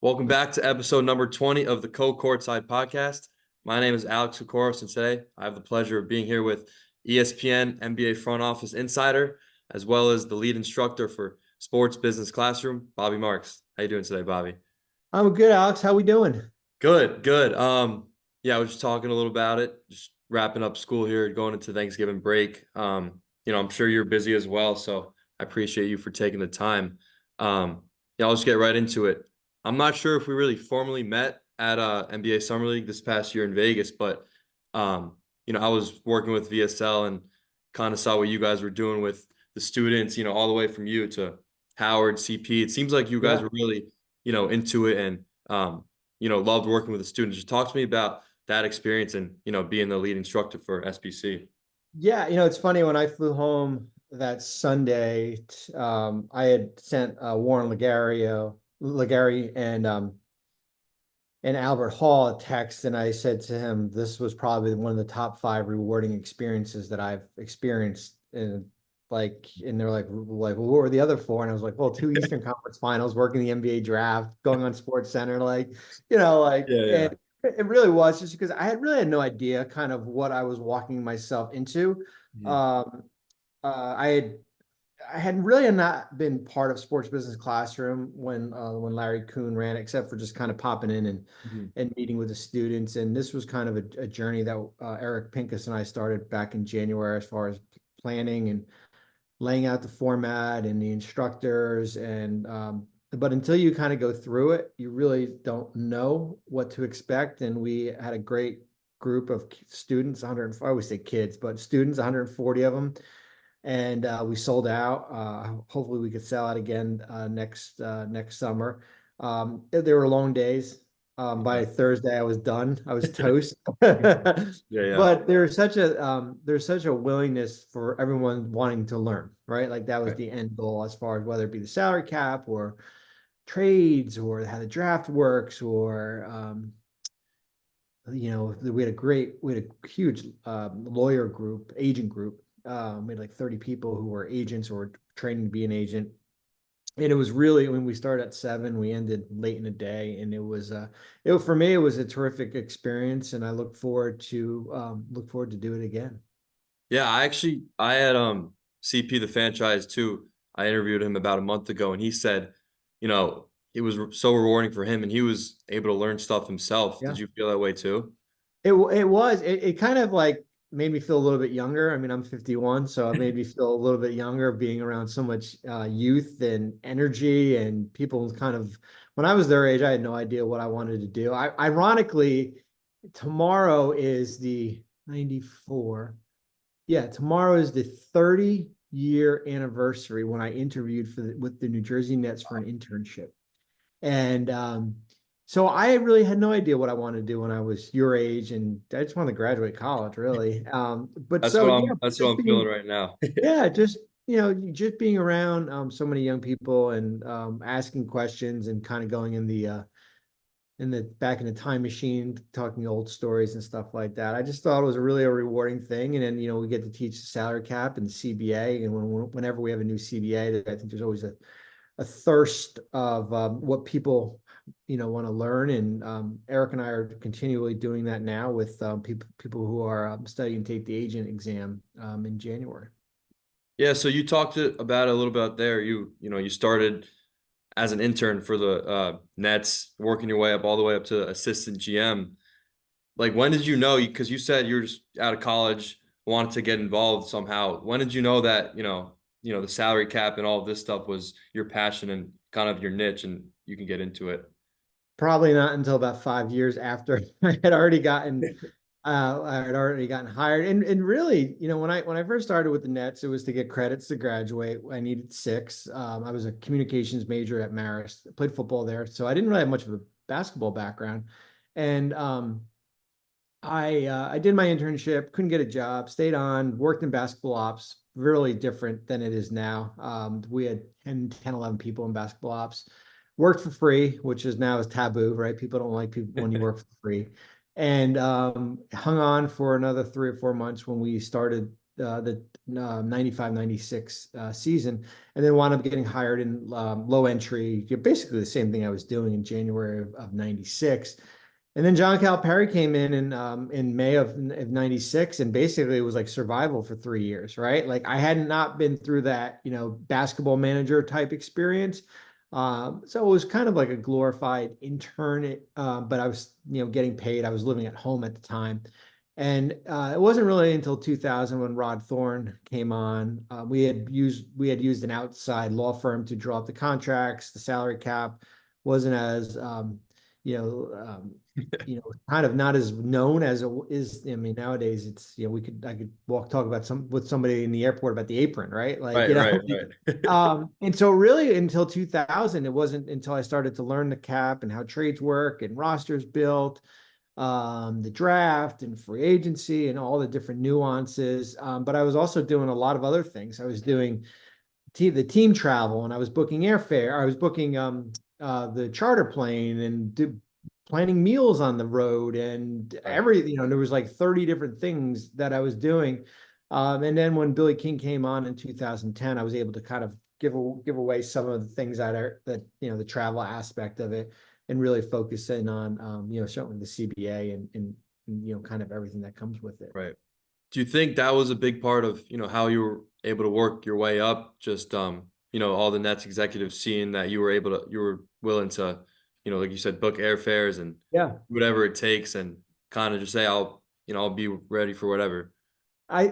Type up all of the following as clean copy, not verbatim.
Welcome back to episode number 20 of the Co-Courtside podcast. My name is Alex Kokoros, and today I have the pleasure of being here with ESPN NBA front office insider, as well as the lead instructor for Sports Business Classroom, Bobby Marks. How you doing today, Bobby? I'm good, Alex. How we doing? Good, good. Yeah, I was just talking a little about it, just wrapping up school here, going into Thanksgiving break. I'm sure you're busy as well, so I appreciate you for taking the time. Yeah, I'll just get right into it. I'm not sure if we really formally met at NBA Summer League this past year in Vegas, but I was working with VSL and kind of saw what you guys were doing with the students, all the way from you to Howard, CP. It seems like you guys Yeah. were really, into it and loved working with the students. Just talk to me about that experience and, being the lead instructor for SBC. Yeah, it's funny when I flew home that Sunday, I had sent Warren Legary and Albert Hall a text, and I said to him, "This was probably one of the top five rewarding experiences that I've experienced." And they're like, well, what were the other four? And I was like, well, two Eastern Conference Finals, working the NBA draft, going on Sports Center, Yeah, yeah. and it really was just because I had really had no idea kind of what I was walking myself into. Mhm. Um, I had really not been part of Sports Business Classroom when Larry Kuhn ran, except for just kind of popping in Mhm. and meeting with the students. And this was kind of a journey that Eric Pincus and I started back in January as far as planning and laying out the format and the instructors. But until you kind of go through it, you really don't know what to expect. And we had a great group of students, 100, I always say kids, but students, 140 of them, and we sold out. Hopefully, we could sell out again next summer. There were long days. By Yeah. Thursday, I was done. I was toast. Yeah, yeah. But there's such a willingness for everyone wanting to learn, right? Like that was Right. the end goal as far as whether it be the salary cap or trades or how the draft works or we had a huge lawyer group, agent group. We had like 30 people who were agents or training to be an agent. And it was really when we started at 7, we ended late in the day. And for me, it was a terrific experience. And I look forward to do it again. Yeah, I had CP the franchise too. I interviewed him about a month ago and he said, it was so rewarding for him and he was able to learn stuff himself. Yeah. Did you feel that way too? It kind of like made me feel a little bit younger. I mean, I'm 51, so it made me feel a little bit younger being around so much youth and energy and people kind of when I was their age, I had no idea what I wanted to do. Ironically, tomorrow is the 94. Yeah, tomorrow is the 30-year anniversary when I interviewed with the New Jersey Nets for an internship. And so I really had no idea what I wanted to do when I was your age, and I just wanted to graduate college, really. But That's so what yeah, that's what just I'm feeling being right now. yeah, just being around so many young people and asking questions and kind of going in the back in the time machine, talking old stories and stuff like that. I just thought it was really a rewarding thing. And then we get to teach the salary cap and the CBA, and whenever we have a new CBA, I think there's always a thirst of what people want to learn, and Eric and I are continually doing that now with people who are studying to take the agent exam in January. Yeah, so you talked about it a little bit there. You started as an intern for the Nets, working your way up all the way up to assistant GM. Like, when did you know? Because you said you were just out of college, wanted to get involved somehow. When did you know that the salary cap and all of this stuff was your passion and kind of your niche, and you can get into it? Probably not until about 5 years after I had already gotten hired. And really, when I first started with the Nets, it was to get credits to graduate. I needed 6. I was a communications major at Marist. I played football there, so I didn't really have much of a basketball background. And I did my internship, couldn't get a job, stayed on, worked in basketball ops, really different than it is now. We had 11 people in basketball ops, worked for free, which is now is taboo, right? People don't like people when you work for free. And hung on for another 3 or 4 months when we started the 95, 96 season, and then wound up getting hired in low entry, basically the same thing I was doing in January of 96. And then John Calipari came in May of 96, and basically it was like survival for 3 years, right? Like I had not been through that, basketball manager type experience. So it was kind of like a glorified intern, but I was, getting paid. I was living at home at the time. And it wasn't really until 2000 when Rod Thorne came on. We had used an outside law firm to draw up the contracts. The salary cap wasn't as you know, kind of not as known as it is. I mean, nowadays it's, I could talk about with somebody in the airport about the apron, right? Like, Right, right, right. and so really until 2000, it wasn't until I started to learn the cap and how trades work and rosters built, the draft and free agency and all the different nuances. But I was also doing a lot of other things. I was doing the team travel, and I was booking airfare. I was booking the charter plane and planning meals on the road and Right, there was like 30 different things that I was doing. And then when Billy King came on in 2010, I was able to kind of give away some of the things the travel aspect of it, and really focus in on certainly the CBA and kind of everything that comes with it. right. Do you think that was a big part of, how you were able to work your way up? Just, all the Nets executives seeing that you were willing to, like you said, book airfares and Yeah. whatever it takes, and kind of just say, I'll be ready for whatever.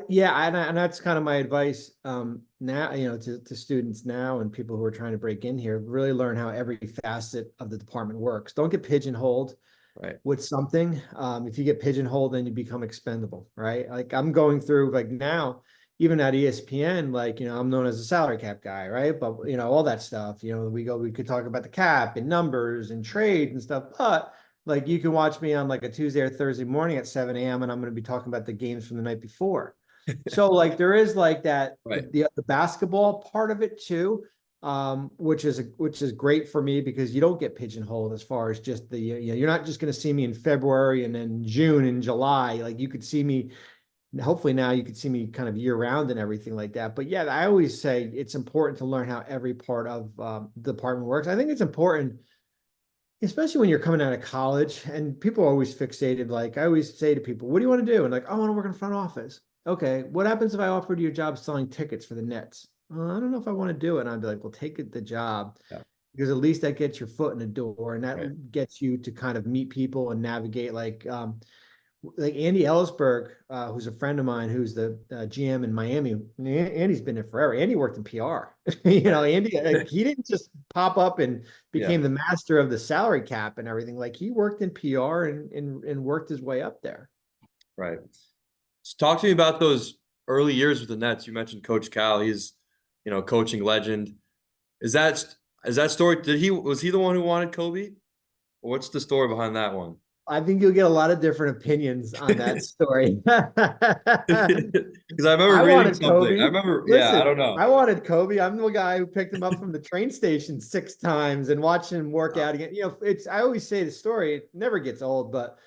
Yeah, and that's kind of my advice now, to students now and people who are trying to break in here. Really learn how every facet of the department works. Don't get pigeonholed Right. with something. If you get pigeonholed, then you become expendable, right? Like I'm going through like now, even at ESPN, like, I'm known as a salary cap guy, right? But all that stuff, we could talk about the cap and numbers and trade and stuff, but like you can watch me on like a Tuesday or Thursday morning at 7 a.m. and I'm going to be talking about the games from the night before. So like there is like that Right. the basketball part of it too, which is great for me because you don't get pigeonholed as far as just you're not just going to see me in February and then June and July. Like you could see me, hopefully now you could see me kind of year round and everything like that. But yeah, I always say it's important to learn how every part of the department works. I think it's important, especially when you're coming out of college, and people are always fixated. Like I always say to people, what do you want to do? And like, I want to work in front office. Okay, what happens if I offered you a job selling tickets for the Nets? I don't know if I want to do it. And I'd be like, well, the job, Yeah. because at least that gets your foot in the door, and Right. that gets you to kind of meet people and navigate like Andy Ellisberg, who's a friend of mine, who's the GM in Miami. Andy's been there forever. Andy worked in PR. Andy, like, he didn't just pop up and Yeah. became the master of the salary cap and everything. Like he worked in PR and worked his way up there. Right. So talk to me about those early years with the Nets. You mentioned Coach Cal. He's, coaching legend. Is that is that story? Was he the one who wanted Kobe? What's the story behind that one? I think you'll get a lot of different opinions on that story. Because I remember I reading wanted something. I Kobe. remember, yeah, I Listen, don't know. I wanted Kobe. I'm the guy who picked him up from the train station 6 times and watched him work Wow. out again. I always say the story, it never gets old, but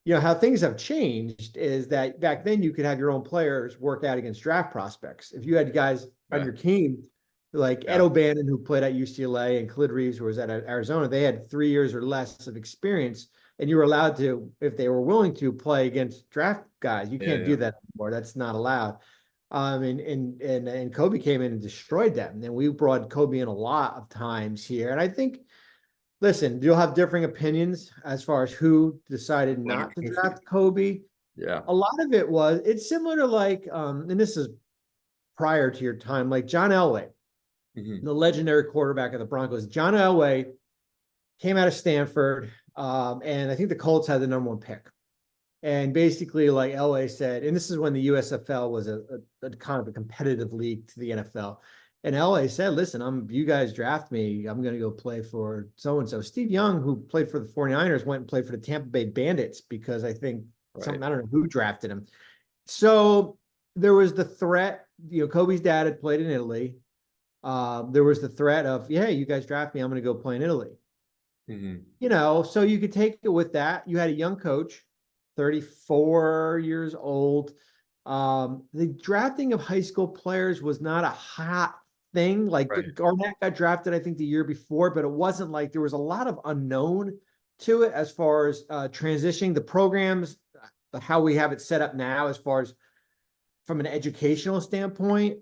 how things have changed is that back then you could have your own players work out against draft prospects. If you had guys on Right. your team like Ed Yeah. O'Bannon, who played at UCLA, and Khalid Reeves, who was at Arizona, they had 3 years or less of experience, and you were allowed to, if they were willing to, play against draft guys. You Yeah. can't do Yeah. that anymore. That's not allowed. And Kobe came in and destroyed them. And we brought Kobe in a lot of times here. And I think, listen, you'll have differing opinions as far as who decided Wanted not to Kobe. draft Kobe. Yeah. A lot of it's similar to like, and this is prior to your time, like John Elway, Hmm. the legendary quarterback of the Broncos. John Elway came out of Stanford, and I think the Colts had the number one pick. And basically, like Elway said, and this is when the USFL was a kind of a competitive league to the NFL. And Elway said, listen, you guys draft me, I'm going to go play for so-and-so. Steve Young, who played for the 49ers, went and played for the Tampa Bay Bandits because I think Right. I don't know who drafted him. So there was the threat, Kobe's dad had played in Italy. There was the threat of, yeah, you guys draft me, I'm going to go play in Italy. Hmm. So you could take it with that. You had a young coach, 34 years old, The drafting of high school players was not a hot thing. Like Right. Garnett got drafted, I think, the year before, but it wasn't like there was a lot of unknown to it as far as transitioning the programs, how we have it set up now, as far as from an educational standpoint.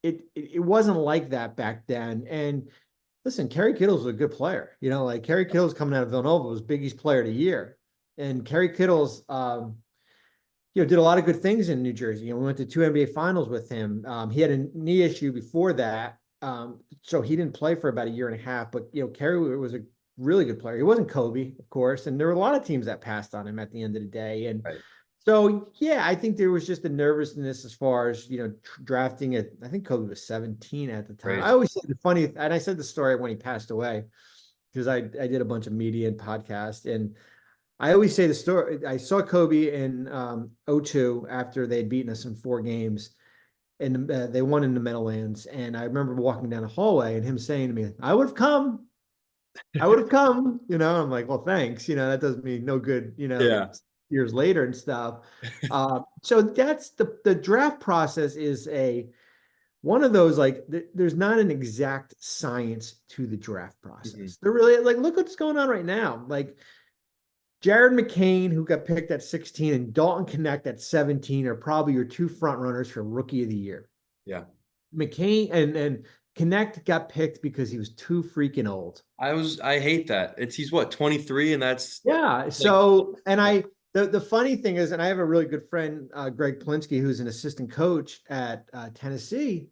It wasn't like that back then. And listen, Kerry Kittles was a good player. Like Kerry Kittles coming out of Villanova was Big East Player of the Year, and Kerry Kittles, did a lot of good things in New Jersey. We went to two NBA finals with him. He had a knee issue before that. So he didn't play for about a year and a half, but Kerry was a really good player. He wasn't Kobe, of course, and there were a lot of teams that passed on him at the end of the day. And Right. so, yeah, I think there was just a nervousness as far as, drafting it. I think Kobe was 17 at the time. I Crazy. always say the funny, and I said the story when he passed away because I did a bunch of media and podcast, and I always say the story. I saw Kobe in '02 after they'd beaten us in 4 games, and they won in the Meadowlands. And I remember walking down the hallway and him saying to me, "I would have come. I would have come." I'm like, "Well, thanks." That does me no good. Yeah. Years later and stuff. So that's the draft process is a one of those like there's not an exact science to the draft Mhm. process. They're really like look what's going on right now. Like Jared McCain, who got picked at 16, and Dalton Connect at 17 are probably your two front runners for Rookie of the Year. Yeah. McCain and Connect got picked because he was too freaking old. I hate that. He's what, 23, and that's Yeah. like, So, and the funny thing is, and I have a really good friend, Greg Plinsky, who's an assistant coach at Tennessee.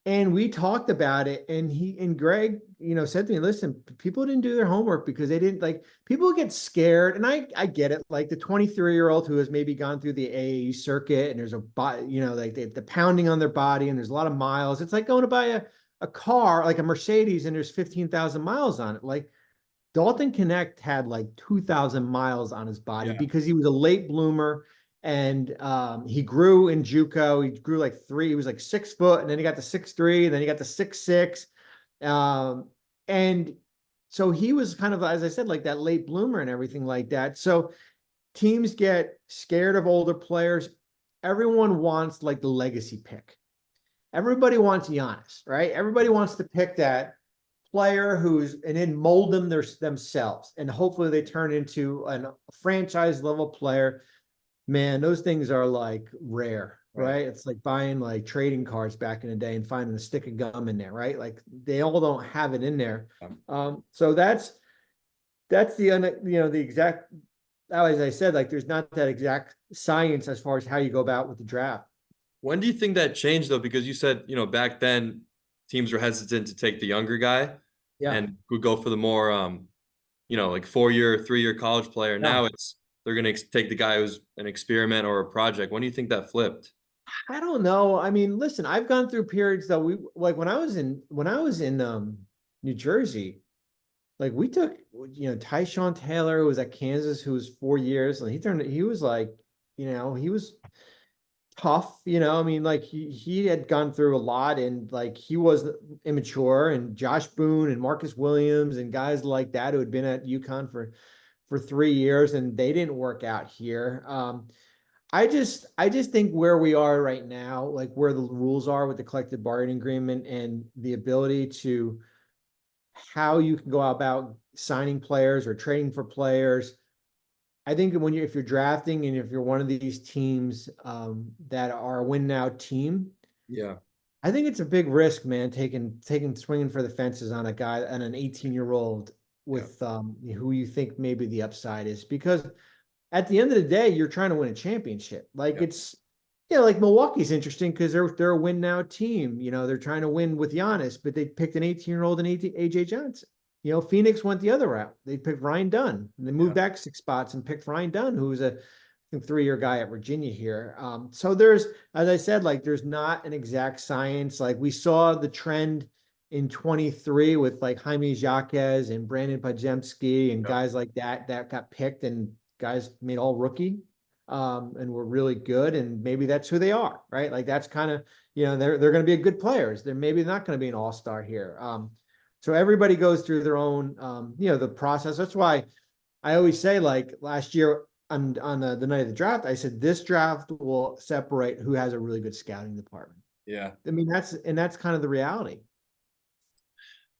And we talked about it, and Greg, said to me, "Listen, people didn't do their homework because they didn't like people get scared." And I get it, like the 23-year-old who has maybe gone through the AAU circuit, and there's like the pounding on their body, and there's a lot of miles. It's like going to buy a car, like a Mercedes, and there's 15,000 miles on it. Like Dalton Connect had like 2,000 miles on his body yeah. because he was a late bloomer, and he grew in JUCO. He grew like three. He was like 6 foot, and then he got to 6'3", and then he got to 6'6". And so he was kind of, as I said, like that late bloomer and everything like that. So teams get scared of older players. Everyone wants like the legacy pick. Everybody wants Giannis, right? Everybody wants to pick that player and then mold them themselves, and hopefully they turn into a franchise level player. Man, those things are like rare, Right. right? It's like buying like trading cards back in the day and finding a stick of gum in there, right? Like they all don't have it in there. So that's the exact. As I said, like there's not that exact science as far as how you go about with the draft. When do you think that changed though? Because you said, back then teams were hesitant to take the younger guy Yeah, and would go for the more like 4-year, 3-year college player. yeah. Now they're gonna take the guy who's an experiment or a project. When do you think that flipped? I don't know. I mean, listen, I've gone through periods that we like when I was in New Jersey. Like we took, Tyshawn Taylor who was at Kansas, who was 4 years, and he was like, he was tough, I mean, like he had gone through a lot, and like he was immature, and Josh Boone and Marcus Williams and guys like that who had been at UConn for 3 years, and they didn't work out here. I just think where we are right now, like where the rules are with the collective bargaining agreement and the ability to how you can go about signing players or trading for players. I think if you're drafting and if you're one of these teams that are a win now team, Yeah. I think it's a big risk, man, taking swinging for the fences on a guy and an 18-year-old Yeah. with who you think maybe the upside is, because at the end of the day, you're trying to win a championship. Like Yeah. like Milwaukee's interesting because they're a win now team. They're trying to win with Giannis, but they picked an 18-year-old and AJ Johnson. Phoenix went the other route. They picked Ryan Dunn. And they moved Yeah. back 6 spots and picked Ryan Dunn, who was a I think 3-year guy at Virginia here. So there's, as I said, like there's not an exact science. Like we saw the trend in 23 with like Jaime Jaquez and Brandon Pajemski and Yeah. guys like that got picked, and guys made all rookie and were really good, and maybe that's who they are, right? Like that's kind of, they're going to be a good players. They're maybe not going to be an all-star here. So everybody goes through their own the process. That's why I always say, like last year on the night of the draft, I said, this draft will separate who has a really good scouting department. Yeah. I mean, that's kind of the reality.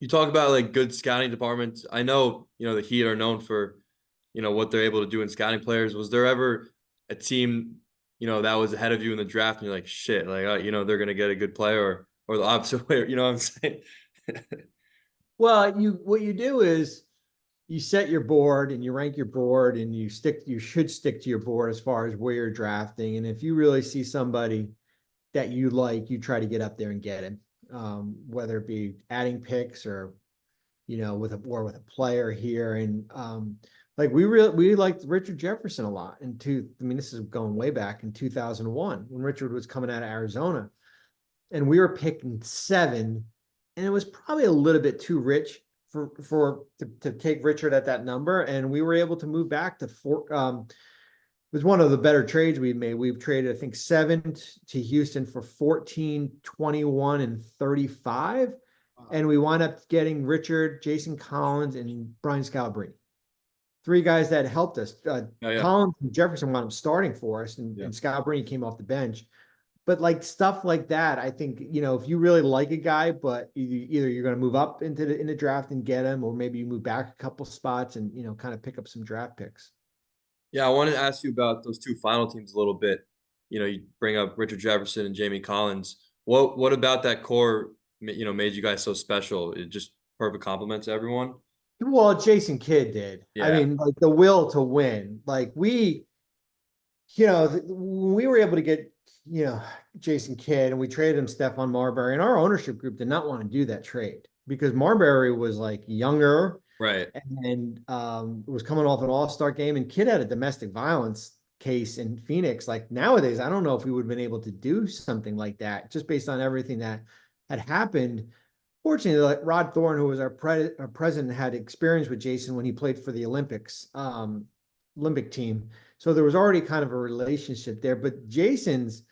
You talk about like good scouting departments. I know, the Heat are known for, what they're able to do in scouting players. Was there ever a team, that was ahead of you in the draft and you're like, shit, like, they're going to get a good player or the opposite way, you know what I'm saying? Well, what you do is you set your board and you rank your board and you should stick to your board as far as where you're drafting. And if you really see somebody that you like, you try to get up there and get him. Whether it be adding picks or with a player here. And like we liked Richard Jefferson a lot I mean, this is going way back in 2001 when Richard was coming out of Arizona. And we were picking 7, and it was probably a little bit too rich to take Richard at that number. And we were able to move back to 4. It was one of the better trades we made. We've traded, I think, 7 to Houston for 14, 21, and 35. And we wound up getting Richard, Jason Collins, and Brian Scalabrine. 3 guys that helped us. Oh, yeah. Collins and Jefferson wound up starting for us, and Scalabrine came off the bench. But like stuff like that, I think, if you really like a guy, but either you're going to move up in the draft and get him, or maybe you move back a couple spots and, kind of pick up some draft picks. Yeah, I wanted to ask you about those 2 final teams a little bit. You bring up Richard Jefferson and Jamie Collins. What about that core, made you guys so special? It just perfect compliment to everyone. Well, Jason Kidd did. I Yeah. mean, like the will to win. Like when we were able to get, Jason Kidd and we traded him Stephon Marbury, and our ownership group did not want to do that trade because Marbury was like younger. Right. And was coming off an all-star game, and Kidd had a domestic violence case in Phoenix. Like nowadays, I don't know if we would have been able to do something like that just based on everything that had happened. Fortunately, like Rod Thorne, who was our president, had experience with Jason when he played for the Olympic team. So there was already kind of a relationship there. But Jason's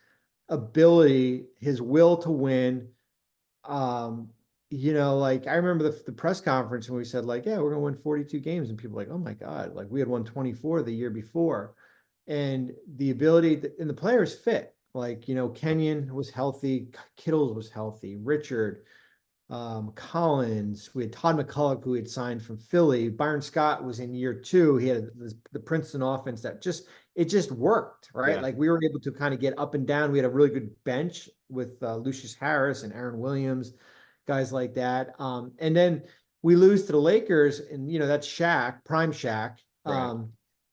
ability, his will to win, like I remember the press conference when we said like, yeah, we're going to win 42 games. And people were like, oh my God, like we had won 24 the year before. And the ability and the players fit, like, Kenyon was healthy. Kittles was healthy. Richard, Collins, we had Todd McCulloch, who had signed from Philly. Byron Scott was in year 2. He had the Princeton offense that just worked, right? Yeah. Like we were able to kind of get up and down. We had a really good bench with Lucius Harris and Aaron Williams, guys like that. And then we lose to the Lakers, and that's Shaq, prime Shaq. Right.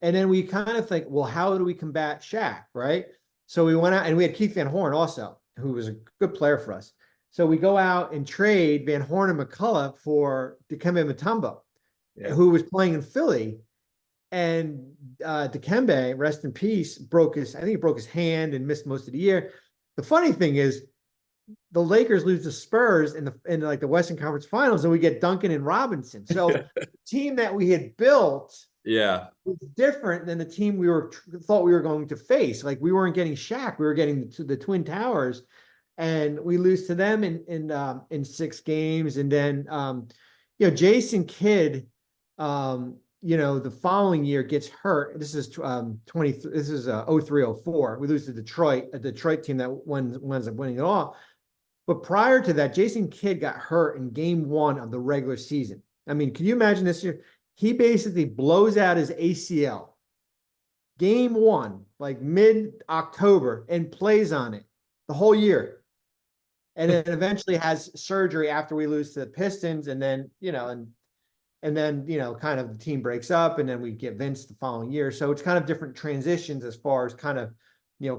And then we kind of think, well, how do we combat Shaq, right? So we went out and we had Keith Van Horn also, who was a good player for us. So we go out and trade Van Horn and McCullough for Dikembe Mutombo, who was playing in Philly. And Dikembe, rest in peace, I think he broke his hand and missed most of the year. The funny thing is, the Lakers lose to Spurs in like the Western Conference Finals, and we get Duncan and Robinson. So the team that we had built was different than the team we thought we were going to face. Like we weren't getting Shaq, we were getting the Twin Towers, and we lose to them in 6 games. And then Jason Kidd, the following year gets hurt. This is 03-04. We lose to Detroit, a Detroit team that winds up winning it all. But prior to that, Jason Kidd got hurt in game 1 of the regular season. I mean, can you imagine this year? He basically blows out his ACL. Game 1, like mid-October, and plays on it the whole year. And then eventually has surgery after we lose to the Pistons. And then, and then, kind of the team breaks up, and then we get Vince the following year. So it's kind of different transitions as far as kind of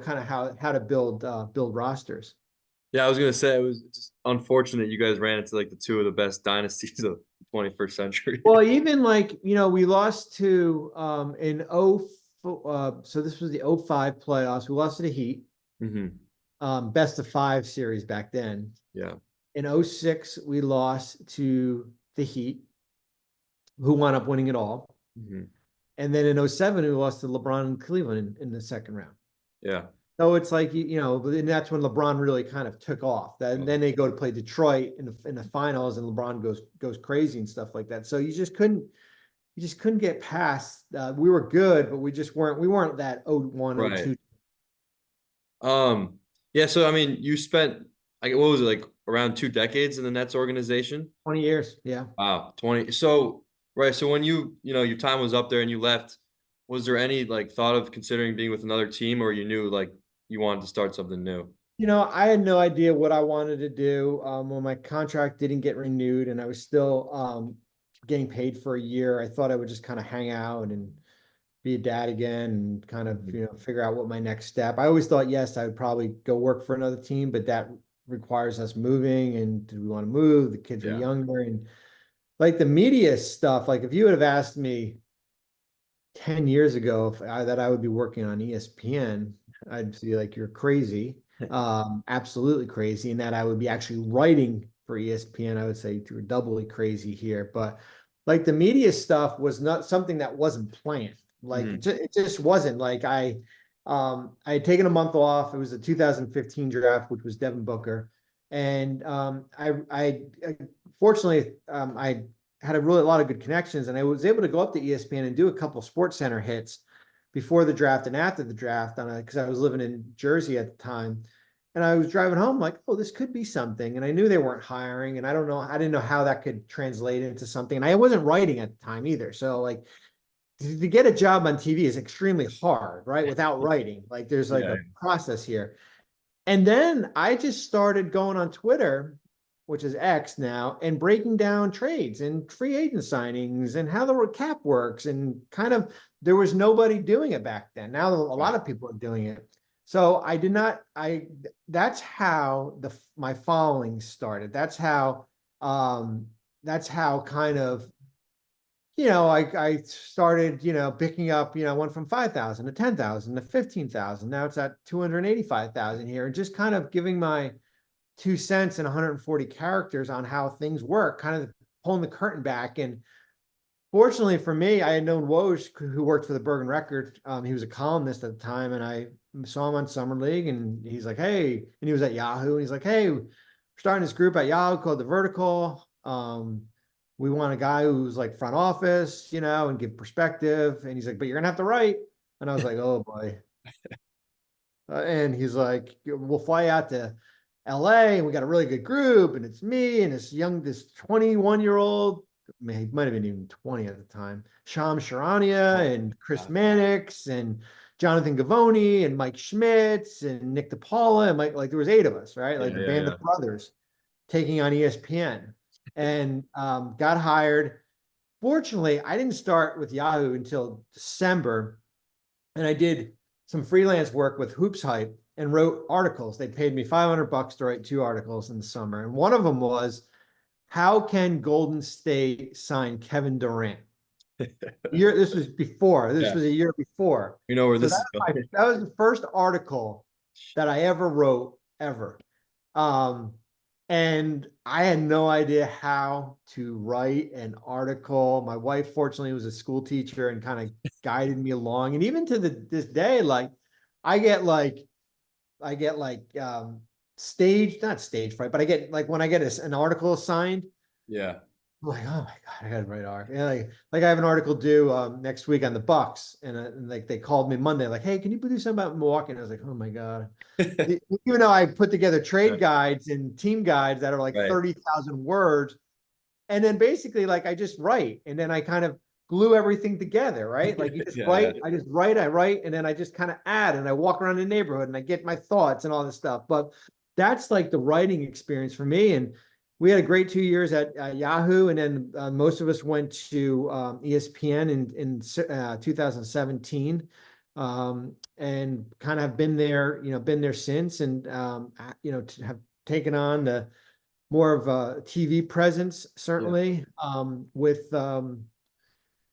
how to build rosters. Yeah, I was gonna say it was just unfortunate you guys ran into like the 2 of the best dynasties of the 21st century. Well, even like, we lost to so this was the 05 playoffs. We lost to the Heat. Best of 5 series back then. Yeah. In 06, we lost to the Heat, who wound up winning it all. And then in 07, we lost to LeBron and Cleveland in the second round. Yeah. So it's like, and that's when LeBron really kind of took off. Then they go to play Detroit in the finals, and LeBron goes crazy and stuff like that. So you just couldn't, you just couldn't get past. We were good, but we weren't that 01, oh Right. 02, Um, yeah, so I mean, you spent like what was it like around 2 decades in the Nets organization? 20 years. Yeah. Wow, 20. So, right, so when your time was up there and you left, was there any like thought of considering being with another team or you knew like you wanted to start something new? I had no idea what I wanted to do when my contract didn't get renewed and I was still getting paid for a year. I thought I would just kind of hang out and be a dad again and kind of, figure out what my next step. I always thought, yes, I would probably go work for another team, but that requires us moving. And do we want to move? The kids were Yeah. younger and like the media stuff. Like if you would have asked me 10 years ago that I would be working on ESPN, I'd be like, you're crazy. Absolutely crazy. And that I would be actually writing for ESPN, I would say you're doubly crazy here. But like the media stuff was not something that wasn't planned. Like Mhm. it just wasn't like I had taken a month off. It was the 2015 draft, which was Devin Booker. And I fortunately I had a lot of good connections, and I was able to go up to ESPN and do a couple Sports Center hits before the draft and after the draft on because I was living in Jersey at the time. And I was driving home like, oh, this could be something. And I knew they weren't hiring, and I didn't know how that could translate into something. And I wasn't writing at the time either. So like to get a job on TV is extremely hard, right? Without writing. Like there's like Yeah. a process here. And then I just started going on Twitter, which is X now, and breaking down trades and free agent signings and how the cap works. And kind of there was nobody doing it back then. Now a lot Right. of people are doing it. So I did not, that's how my following started. That's how kind of I started, picking up, went from 5,000 to 10,000 to 15,000. Now it's at 285,000 here, and just kind of giving my 2 cents and 140 characters on how things work, kind of pulling the curtain back. And fortunately for me, I had known Woj, who worked for the Bergen Record. He was a columnist at the time, and I saw him on Summer League, and he's like, "Hey," and he was at Yahoo, and he's like, "Hey, we're starting this group at Yahoo called the Vertical. We want a guy who's like front office, and give perspective." And he's like, "But you're gonna have to write." And I was like, "Oh boy." And he's like, "We'll fly out to LA and we got a really good group. And it's me and this 21-year-old, he might have been even 20 at the time, Sham Sharania and Chris Wow. Mannix and Jonathan Gavoni and Mike Schmitz and Nick DePaula and Mike, like there was 8 of us, right? Like Yeah, the yeah, band yeah. of brothers taking on ESPN and got hired. Fortunately, I didn't start with Yahoo until December, and I did some freelance work with Hoops Hype and wrote articles. They paid me $500 to write 2 articles in the summer, and one of them was how can Golden State sign Kevin Durant? This was before. This Yeah. was a year before. You know where So this is going. that was the first article that I ever wrote ever. Um, and I had no idea how to write an article. My wife, fortunately, was a school teacher and kind of guided me along. And even to this day, like I get like I get like not stage fright, but I get like when I get an article assigned, Yeah. I'm like, oh my God, I gotta write art. Yeah, like I have an article due next week on the Bucks, and like they called me Monday, like, hey, can you do something about Milwaukee? And I was like, oh my God. Even though I put together Yeah. trade guides and team guides that are like Right. 30,000 words, and then basically like I just write, and then I kind of glue everything together, right? Like you just Yeah, yeah. write, I write, and then I just kind of add, and I walk around the neighborhood and I get my thoughts and all this stuff. But that's like the writing experience for me. And we had a great 2 years at Yahoo, and then most of us went to ESPN in 2017, and kind of been there since, and have taken on the more of a TV presence, Yeah. certainly, with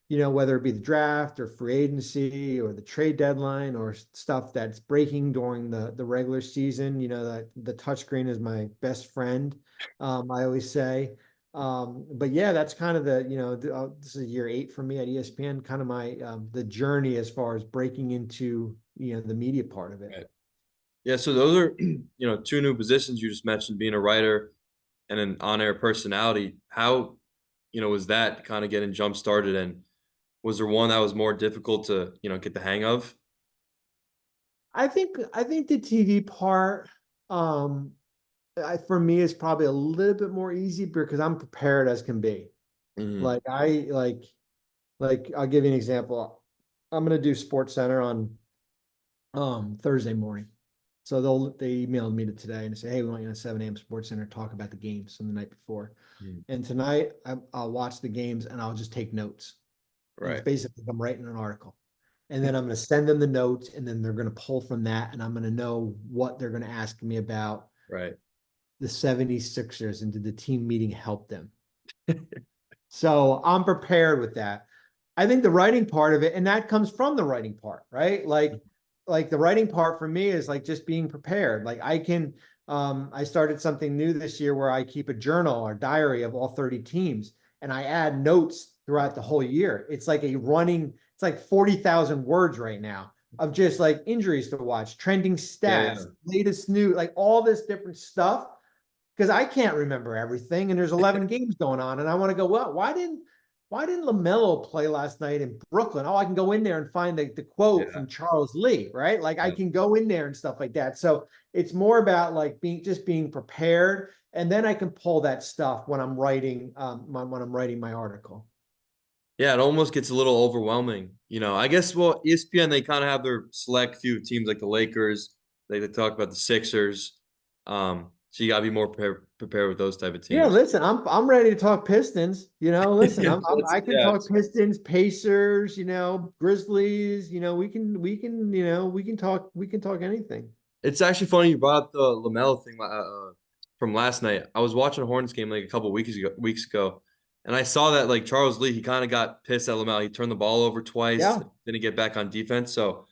whether it be the draft or free agency or the trade deadline or stuff that's breaking during the regular season. The touchscreen is my best friend. I always say. But yeah, that's kind of this is year 8 for me at ESPN, kind of my the journey as far as breaking into the media part of it. Right. Yeah, so those are, two new positions you just mentioned, being a writer and an on-air personality. How, was that kind of getting jump started? And Was there one that was more difficult to, get the hang of? I think the TV part, um, for me is probably a little bit more easy because I'm prepared as can be. Hmm. Like I like I'll give you an example. I'm gonna do Sports Center on Thursday morning. So they emailed me today and they say, hey, we want you on 7 a.m. Sports Center to talk about the games from the night before. And tonight I'll watch the games and I'll just take notes. And it's Right. basically I'm writing an article. And then I'm going to send them the notes and then they're going to pull from that and I'm going to know what they're going to ask me about Right. the 76ers and did the team meeting help them. So I'm prepared with that. I think the writing part of it, and that comes from the writing part, right? Like the writing part for me is like just being prepared. Like I started something new this year where I keep a journal or diary of all 30 teams and I add notes throughout the whole year. It's like 40,000 words right now of just like injuries to watch, trending Yeah. Yeah. stats, latest news, like all this different stuff because I can't remember everything, and there's 11 games going on, and I want to go. Well, why didn't LaMelo play last night in Brooklyn? Oh, I can go in there and find the quote Yeah. from Charles Lee, right? Like I Yeah. can go in there and stuff like that. So it's more about like being prepared, and then I can pull that stuff when I'm writing when I'm writing my article. Yeah, it almost gets a little overwhelming. I guess, well, ESPN, they kind of have their select few teams like the Lakers. They talk about the Sixers. So you gotta be more prepared with those type of Yeah, teams. listen, I'm ready to talk Pistons. Listen, I can Yeah. talk Pistons, Pacers, Grizzlies. We can talk anything. It's actually funny you brought up the LaMelo thing from last night. I was watching a Hornets game like a couple weeks ago, and I saw that like Charles Lee, he kind of got pissed at LaMelo. He turned the ball over twice, Yeah. didn't get back on defense. So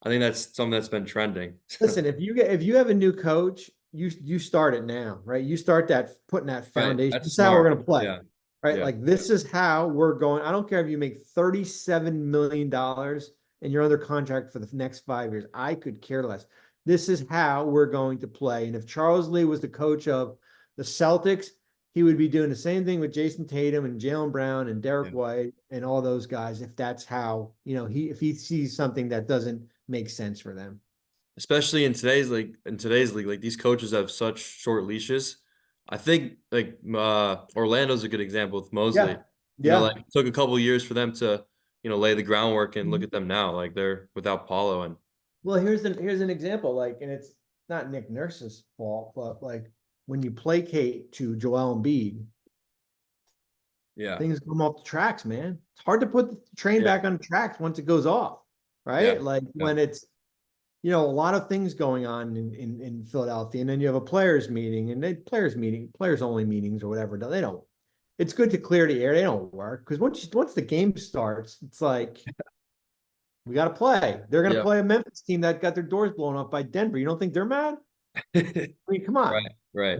I think that's something that's been trending. Listen, if you have a new coach, you start it now, right? You start that putting that Right. foundation. That's This is how we're smart. gonna play, Yeah. right? Yeah. Like this is how we're going. I don't care if you make $37 million and you're under contract for the next 5 years. I could care less. This is how we're going to play. And if Charles Lee was the coach of the Celtics, he would be doing the same thing with Jason Tatum and Jalen Brown and Yeah. Derek White and all those guys. If that's how, if he sees something that doesn't make sense for them. Especially in today's league, like these coaches have such short leashes. I think like Orlando's a good example with Mosley. Yeah. Yeah. Like it took a couple years for them to, lay the groundwork and look Mhm. at them now. Like they're without Paulo and Well, here's an example, like, and it's not Nick Nurse's fault, but like when you placate to Joel Embiid, yeah. things come off the tracks, man. It's hard to put the train Yeah. back on the tracks once it goes off, Yeah. right? Like Yeah. when it's a lot of things going on in Philadelphia, and then you have a players meeting, and players only meetings or whatever. They don't. It's good to clear the air. They don't work because once the game starts, it's like we got to play. They're going to Yeah. play a Memphis team that got their doors blown up by Denver. You don't think they're mad? I mean, come on. Right. Right.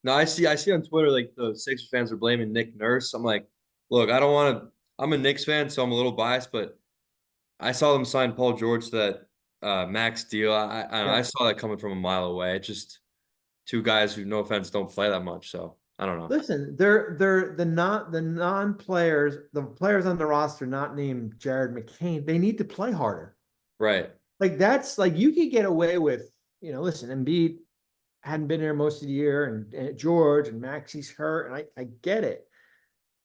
No, I see on Twitter like the Sixers fans are blaming Nick Nurse. I'm like, look, I don't want to. I'm a Knicks fan, so I'm a little biased, but I saw them sign Paul George to that max deal. I Yeah. saw that coming from a mile away. It just two guys who, no offense, don't play that much. So I don't know. Listen, they're the non-players, the players on the roster not named Jared McCain, they need to play harder. Right. Like that's like you could get away with, listen, Embiid hadn't been there most of the year, and George and Maxi's hurt, and I get it.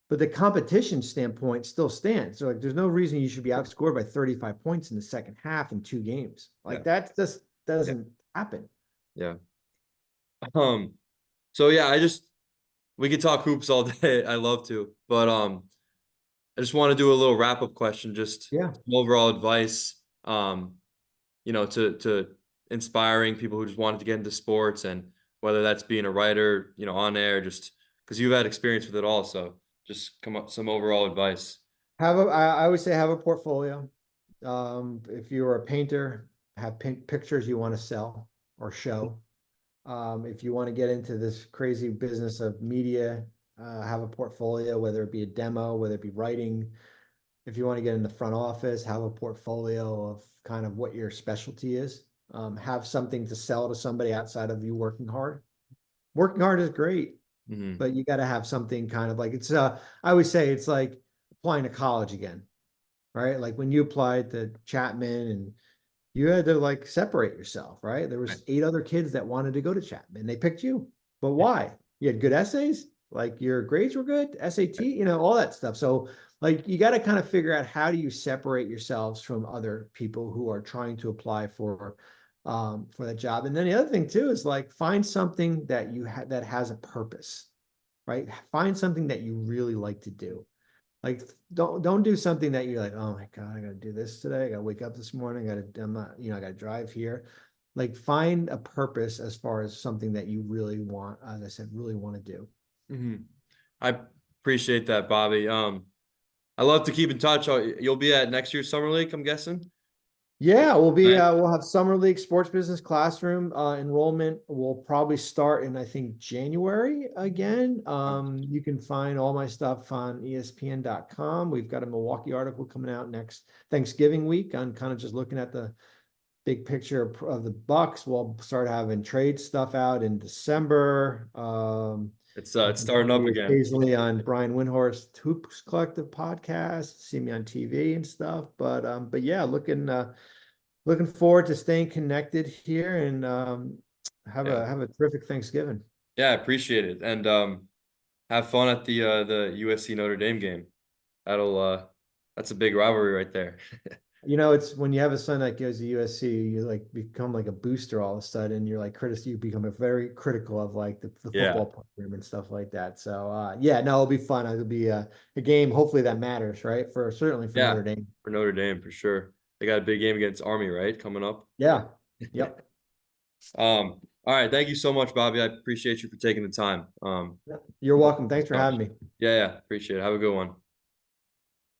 But the competition standpoint still stands. So like there's no reason you should be outscored by 35 points in the second half in 2 games. Yeah. Like that just Yeah. doesn't happen. Yeah. Um. So yeah, we could talk hoops all day. I love to, but I just want to do a little wrap up question, just Yeah. some overall advice. To inspiring people who just wanted to get into sports, and whether that's being a writer, on air, just because you've had experience with it all. So just come up some overall advice. I would say have a portfolio. If you're a painter, have pictures you want to sell or show. If you want to get into this crazy business of media, have a portfolio, whether it be a demo, whether it be writing. If you want to get in the front office, have a portfolio of kind of what your specialty is. Have something to sell to somebody outside of you working hard. Working hard is great, Hmm. but you got to have something kind of like I always say it's like applying to college again. right? Like when you applied to Chapman and you had to like separate yourself, right? There Right. was 8 other kids that wanted to go to Chapman. They picked you. But Yeah. why? You had good essays, like your grades were good, SAT, all that stuff. So like you got to kind of figure out how do you separate yourselves from other people who are trying to apply for that job. And then the other thing too is like find something that that has a purpose, right? Find something that you really like to do. Like don't do something that you're like, oh my God, I gotta do this today. I gotta wake up this morning. I'm not, I gotta drive here. Like find a purpose as far as something that you really want, as I said, really want to do. Mhm. I appreciate that, Bobby. I love to keep in touch. You'll be at next year's summer league, I'm guessing. Yeah, Right. we'll have summer league sports business classroom enrollment will probably start in I think January again. You can find all my stuff on ESPN.com. We've got a Milwaukee article coming out next Thanksgiving week on kind of just looking at the big picture of the Bucks. We'll start having trade stuff out in December. You It's can starting see up me again. occasionally on Brian Windhorst Hoops Collective podcast, see me on TV and stuff. But yeah, looking forward to staying connected here and Yeah. have a terrific Thanksgiving. Yeah, I appreciate it. And have fun at the USC Notre Dame game. That'll that's a big rivalry right there. It's when you have a son that goes to USC, you like become like a booster all of a sudden. You're like you become a very critical of like the Yeah. football program and stuff like that. So yeah, no, it'll be fun. It'll be a game, hopefully that matters, right? For certainly for Yeah. Notre Dame. For Notre Dame for sure. They got a big game against Army, right? Coming up. Yeah. Yep. All right. Thank you so much, Bobby. I appreciate you for taking the time. You're We'll welcome. keep Thanks for in touch. having me. Yeah, yeah. Appreciate it. Have a good one.